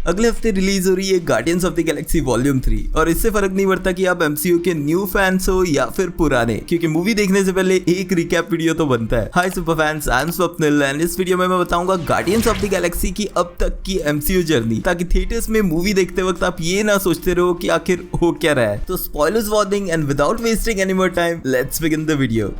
अगले हफ्ते रिलीज हो रही है guardians of the Galaxy volume 3 और इससे फर्क नहीं पड़ता कि आप एमसीयू के न्यू फैंस हो या फिर पुराने, क्योंकि मूवी देखने से पहले एक रिकैप वीडियो तो बनता है। Hi super fans, I am Swapnil and इस वीडियो में मैं बताऊंगा गार्डियंस ऑफ द गैलेक्सी की अब तक की एमसीयू जर्नी, ताकि थिएटर्स में मूवी देखते वक्त आप ये ना सोचते रहो कि आखिर हो क्या रहा है। तो spoilers warning and without wasting any more time, let's begin the video.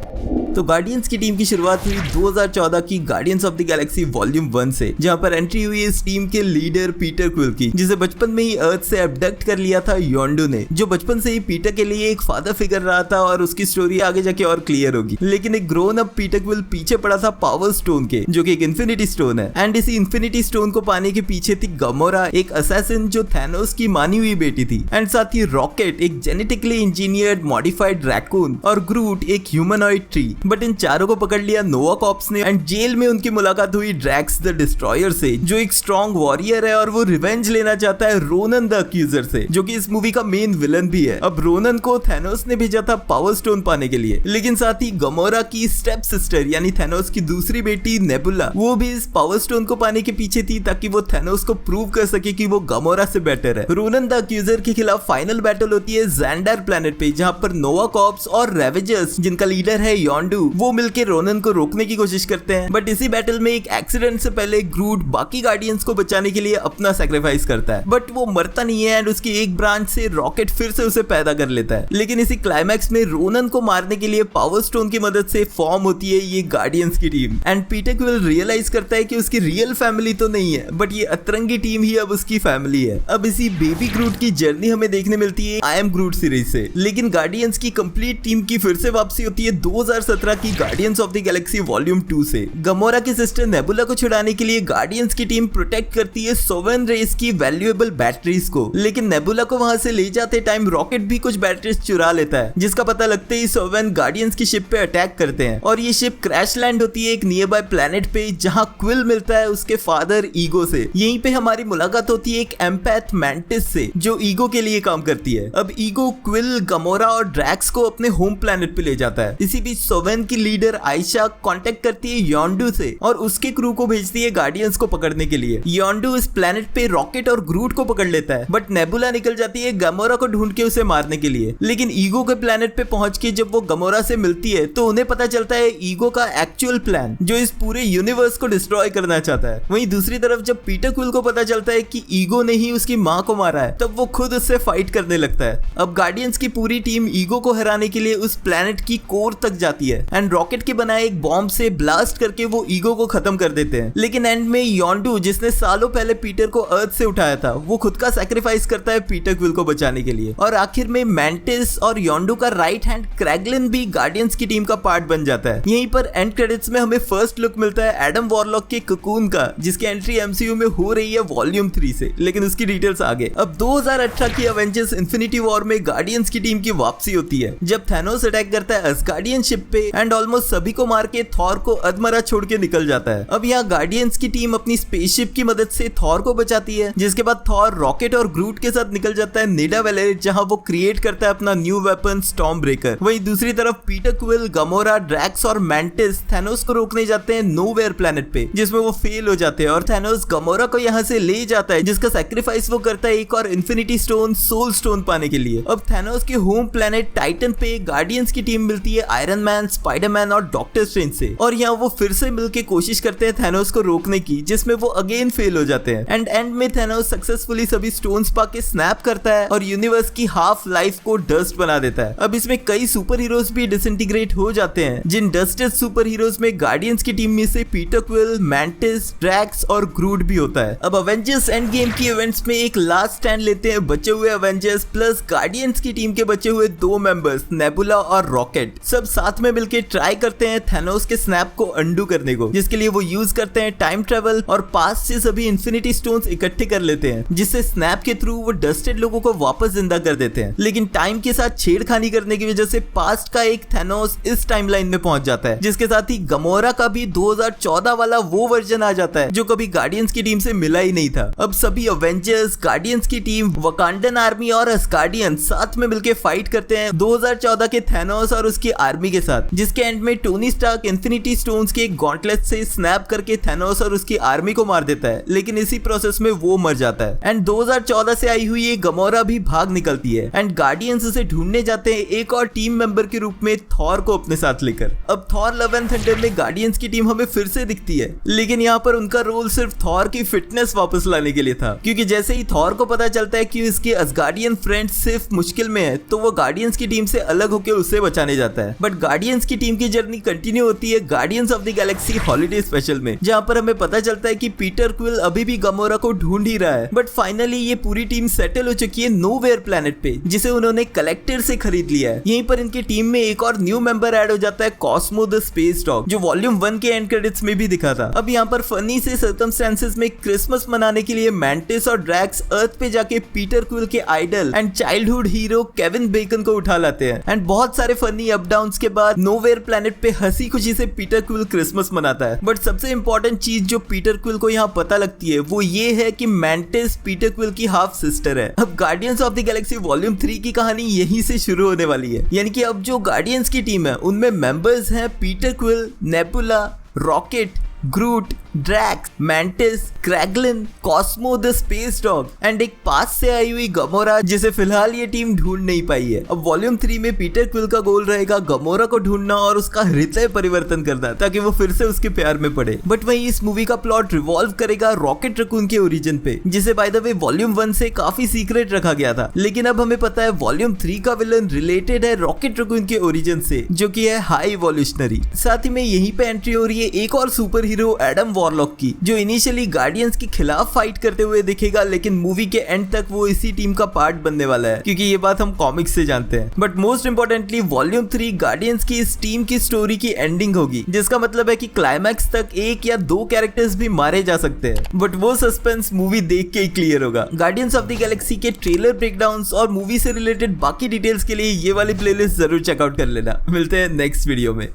तो गार्डियंस की टीम की शुरुआत हुई 2014 की guardians of the Galaxy volume 1 से, जहां पर एंट्री हुई इस टीम के लीडर पीटर क्विल की, जिसे बचपन में ही अर्थ से अबडक्ट कर लिया था योंडू ने, जो बचपन से ही पीटर के लिए एक फादर फिगर रहा था और उसकी स्टोरी आगे जाके और क्लियर होगी। लेकिन एक ग्रोन अप पीटर क्विल पीछे पड़ा था पावर स्टोन के, जो कि एक इन्फिनिटी स्टोन है। एंड इसी इन्फिनिटी स्टोन को पाने के पीछे थी गमोरा, एक असैसिन जो थैनोस की मानी हुई बेटी थी, एंड साथ ही रॉकेट, एक जेनेटिकली इंजीनियर्ड मॉडिफाइड रैकून, और ग्रूट, एक ह्यूमनॉइड ट्री। बट इन चारों को पकड़ लिया नोवा कॉर्प्स ने एंड जेल में उनकी मुलाकात हुई ड्रैक्स द डिस्ट्रॉयर से, जो एक स्ट्रॉन्ग वॉरियर है और वो रिवेंज लेना चाहता है रोनन द अक्यूजर से, जो कि इस मूवी का मेन विलन भी है। अब रोनन को थैनोस ने भेजा था पावर स्टोन पाने के लिए, लेकिन साथ ही गमोरा की स्टेप सिस्टर यानी थैनोस की दूसरी बेटी नेबुला, वो भी इस पावर स्टोन को पाने के पीछे थी, ताकि वो थैनोस को प्रूव कर सके कि वो गमोरा से बेटर है। रोनन द अक्यूजर के खिलाफ फाइनल बैटल होती है ज़ैंडार प्लेनेट पे, जहां पर नोवा कॉर्प्स और रेवेजर्स, जिनका लीडर है योंडू, वो मिलकर रोनन को रोकने की कोशिश करते हैं। बट इसी बैटल में एक एक्सीडेंट से पहले ग्रूट बाकी गार्डियंस को बचाने के लिए अपना सैक्रिफाइस करता है, बट वो मरता नहीं है एंड उसकी एक ब्रांच से रॉकेट फिर से उसे पैदा कर लेता है। लेकिन इसी क्लाइमैक्स में रोनन को मारने के लिए पावर स्टोन की मदद से फॉर्म होती है ये गार्डियंस की team, and Peter Quill realise करता है कि उसकी रियल फैमिली तो नहीं है, बट ये अतरंगी टीम ही अब उसकी फैमिली है। अब इसी बेबी ग्रूट की जर्नी हमें देखने मिलती है आई एम ग्रूट सीरीज से। लेकिन गार्डियंस की कंप्लीट टीम की फिर से वापसी होती है 2017 की guardians of the Galaxy volume 2 से। गमोरा की सिस्टर नेबुला को छुड़ाने के लिए गार्डियंस की टीम प्रोटेक्ट करती है सोवेन रेस की वैल्यूएबल बैटरीज को, लेकिन नेबुला को वहां से ले जाते टाइम रॉकेट भी कुछ बैटरीज चुरा लेता है, जिसका पता लगते ही सोवेन गार्डियंस की शिप पे अटैक करते हैं और ये शिप क्रैश लैंड होती है एक नियर बाय प्लेनेट पे, जहां क्विल मिलता है उसके फादर ईगो से। यहीं पे हमारी मुलाकात होती है एक एम्पैथ मैंटिस से, जो ईगो के लिए काम करती है। अब ईगो क्विल, गमोरा और ड्रैक्स को अपने होम प्लेनेट पे ले जाता है। इसी बीच सोवेन की लीडर आयशा कांटेक्ट करती है योंडू से और उसके क्रू को भेजती है गार्डियंस को पकड़ने के लिए। योंडू इस प्लेनेट पे रॉकेट और ग्रूट को पकड़ लेता है, बट नेबुला निकल जाती है गमोरा को ढूंढ के उसे मारने के लिए। लेकिन ईगो के प्लेनेट पे पहुंच के जब वो गमोरा से मिलती है तो उन्हें पता चलता है ईगो का एक्चुअल प्लान, जो इस पूरे यूनिवर्स को डिस्ट्रॉय करना चाहता है। वहीं दूसरी तरफ जब पीटर क्विल को पता चलता है कि ईगो ने ही उसकी माँ को मारा है, तब वो खुद उससे फाइट करने लगता है। अब गार्डियंस की पूरी टीम ईगो को हराने के लिए उस प्लेनेट की कोर तक जाती है एंड रॉकेट के बनाए एक बॉम्ब से ब्लास्ट करके वो ईगो को खत्म कर देते हैं। लेकिन एंड में योंडू, जिसने सालों पहले पीटर को अर्थ से उठाया था, वो खुद का सैक्रिफाइस करता है पीटर क्विल को बचाने के लिए। और आखिर में मैंटिस और योंडू का राइट हैंड क्रैगलिन भी गार्डियंस की टीम का पार्ट बन जाता है। यहीं पर एंड क्रेडिट्स में हमें फर्स्ट लुक मिलता है एडम वॉरलॉक के ककून का, जिसकी एंट्री एमसीयू में हो रही है वॉल्यूम 3 से, लेकिन उसकी डिटेल्स आगे। अब 2018 की एवेंजर्स इन्फिनिटी वॉर में गार्डियंस की टीम की वापसी होती है, जब थैनोस अटैक करता है असगार्डियन शिप पे एंड ऑलमोस्ट सभी को मार के थॉर को अधमरा छोड़ के निकल जाता है। अब यहाँ गार्डियंस की टीम अपनी स्पेसशिप की मदद से थॉर को बचाती है, जिसके बाद थॉर रॉकेट और ग्रूट के साथ निकल जाता है निडावेलेर, जहां वो क्रिएट करता है अपना न्यू वेपन स्टॉर्म ब्रेकर। वहीं दूसरी तरफ पीटर क्विल, गमोरा, ड्रैक्स और मैंटिस थैनोस को रोकने जाते हैं नोवेयर प्लेनेट पे, जिसमें वो फेल हो जाते हैं और थैनोस गमोरा को यहाँ से ले जाता है, जिसका सैक्रिफाइस वो करता है एक और इन्फिनिटी स्टोन, सोल स्टोन पाने के लिए। अब थैनोस के होम प्लेनेट टाइटन पे गार्डियंस की टीम मिलती है आयरन मैन, स्पाइडरमैन और डॉक्टर स्ट्रेंज से, और यहाँ वो फिर से मिलकर कोशिश करते हैं थैनोस को रोकने की, जिसमें वो अगेन फेल हो जाते हैं। एंड में थैनोस सक्सेसफुली सभी स्टोन्स पाके स्नैप करता है और यूनिवर्स की हाफ लाइफ को डस्ट बना देता है। अब इसमें कई सुपर हीरोज भी डिसइंटीग्रेट हो जाते हैं, जिन डस्टेड सुपर हीरोज में गार्डियंस की टीम में से पीटर क्विल, मैंटिस, ड्रैक्स और ग्रूट भी होता है। अब अवेंजर्स एंड गेम की इवेंट्स में एक लास्ट स्टैंड लेते हैं बचे हुए अवेंजर्स प्लस गार्डियंस की टीम के बचे हुए 2 मेंबर्स नेबुला और रॉकेट। सब साथ में मिलकर ट्राई करते हैं थैनोस के स्नैप को अंडू करने को, जिसके लिए वो यूज करते हैं टाइम ट्रेवल और पास्ट से सभी इन्फिनिटी स्टोन्स इकट्ठे कर लेते हैं, जिससे स्नैप के थ्रू वो डस्टेड लोगों को वापस जिंदा कर देते हैं। लेकिन टाइम के साथ छेड़खानी करने की वजह से पास्ट का एक थैनोस इस टाइमलाइन में पहुंच जाता है, जिसके साथ ही गमोरा का भी 2014 वाला वो वर्जन आ जाता है जो कभी गार्डियंस की टीम से मिला ही नहीं था। अब सभी अवेंजर्स, गार्डियंस की टीम, वकांडन आर्मी और असगार्डियन साथ में मिलकर फाइट करते हैं 2014 के थैनोस और उसकी आर्मी के साथ, जिसके एंड में टोनी स्टार्क इन्फिनिटी स्टोन्स के एक गॉन्टलेट से स्नैप करके थैनोस और उसकी आर्मी को मार देता है, लेकिन इसी प्रोसेस में वो मर जाता है। एंड 2014 से आई हुई ये गमोरा भी भाग निकलती है एंड गार्डियंस उसे ढूंढने जाते हैं एक और टीम मेंबर के रूप में थॉर को अपने साथ लेकर। अब थॉर लव एंड थंडर में गार्डियंस की टीम हमें फिर से दिखती है, लेकिन यहाँ पर उनका रोल सिर्फ थॉर की फिटनेस वापस लाने के लिए था, क्योंकि जैसे ही थॉर को पता चलता है कि उसके असगार्डियन फ्रेंड सिर्फ मुश्किल में है, तो वो गार्डियंस की टीम से अलग होकर उसे बचाने जाता है। बट गार्डियंस की टीम की जर्नी कंटिन्यू होती है guardians of the Galaxy holiday special में, जहाँ पर हमें पता चलता है कि पीटर क्विल अभी भी गमोरा को ढूंढ ही रहा है। बट फाइनली ये पूरी टीम सेटल हो चुकी है नोवेयर प्लेनेट पे, जिसे उन्होंने कलेक्टर से खरीद लिया है। यहीं पर इनकी टीम में एक और न्यू मेंबर ऐड हो जाता है, कॉस्मो द स्पेस डॉग, जो वॉल्यूम 1 के एंड क्रेडिट्स में भी दिखा था। अब यहाँ पर फनी से सर्कमस्टेंसेस में क्रिसमस मनाने के लिए मैंटिस और ड्रैक्स अर्थ पे जाके पीटर क्विल के idol and childhood hero Kevin Bacon को उठा लाते हैं। एंड बहुत सारे फनी अप डाउन्स के बाद नोवेयर प्लेनेट पे हंसी खुशी से पीटर क्विल क्रिसमस मनाता है। बट सबसे इंपॉर्टेंट चीज जो पीटर क्विल को यहाँ पता लगती है वो ये है कि मैंटिस पीटर क्विल की हाफ सिस्टर है। अब guardians of the Galaxy volume 3 की कहानी यहीं से शुरू होने वाली है, यानी कि अब जो गार्डियंस की टीम है उनमें मेंबर्स हैं Peter Quill, Nebula, Rocket, Groot, Drax, Mantis, Kraglin, Cosmo the space dog and एक पास से आई हुई गमोरा, जिसे फिलहाल ये टीम ढूंढ नहीं पाई है। अब वॉल्यूम 3 में पीटर क्विल का गोल रहेगा गमोरा को ढूंढना और उसका हृदय परिवर्तन करना, ताकि वो फिर से उसके प्यार में पड़े। बट वहीं इस मूवी का प्लॉट रिवॉल्व करेगा रॉकेट रकून के ओरिजिन पे, जिसे बाय द वे वॉल्यूम 1 से काफी सीक्रेट रखा गया था, लेकिन अब हमें पता है वॉल्यूम 3 का विलन रिलेटेड है रॉकेट रकून के ओरिजिन से, जो कि है हाई इवोल्यूशनरी। साथ ही में यहीं पे एंट्री हो रही है एक और सुपर हीरो एडम वॉरलॉक की, जो इनिशियली गार्डियंस के खिलाफ फाइट करते हुए दिखेगा, लेकिन मूवी के एंड तक वो इसी टीम का पार्ट बनने वाला है, क्योंकि ये बात हम कॉमिक्स से जानते हैं। But most importantly volume 3 guardians की इस टीम की स्टोरी की एंडिंग होगी, जिसका मतलब है कि क्लाइमैक्स तक 1 या 2 कैरेक्टर्स भी मारे जा सकते हैं। बट वो सस्पेंस मूवी देख के ही क्लियर होगा। गार्डियंस ऑफ द गैलेक्सी के ट्रेलर ब्रेकडाउन्स और मूवी से रिलेटेड बाकी डिटेल्स के लिए ये वाली प्लेलिस्ट जरूर चेकआउट कर लेना। मिलते हैं नेक्स्ट वीडियो में।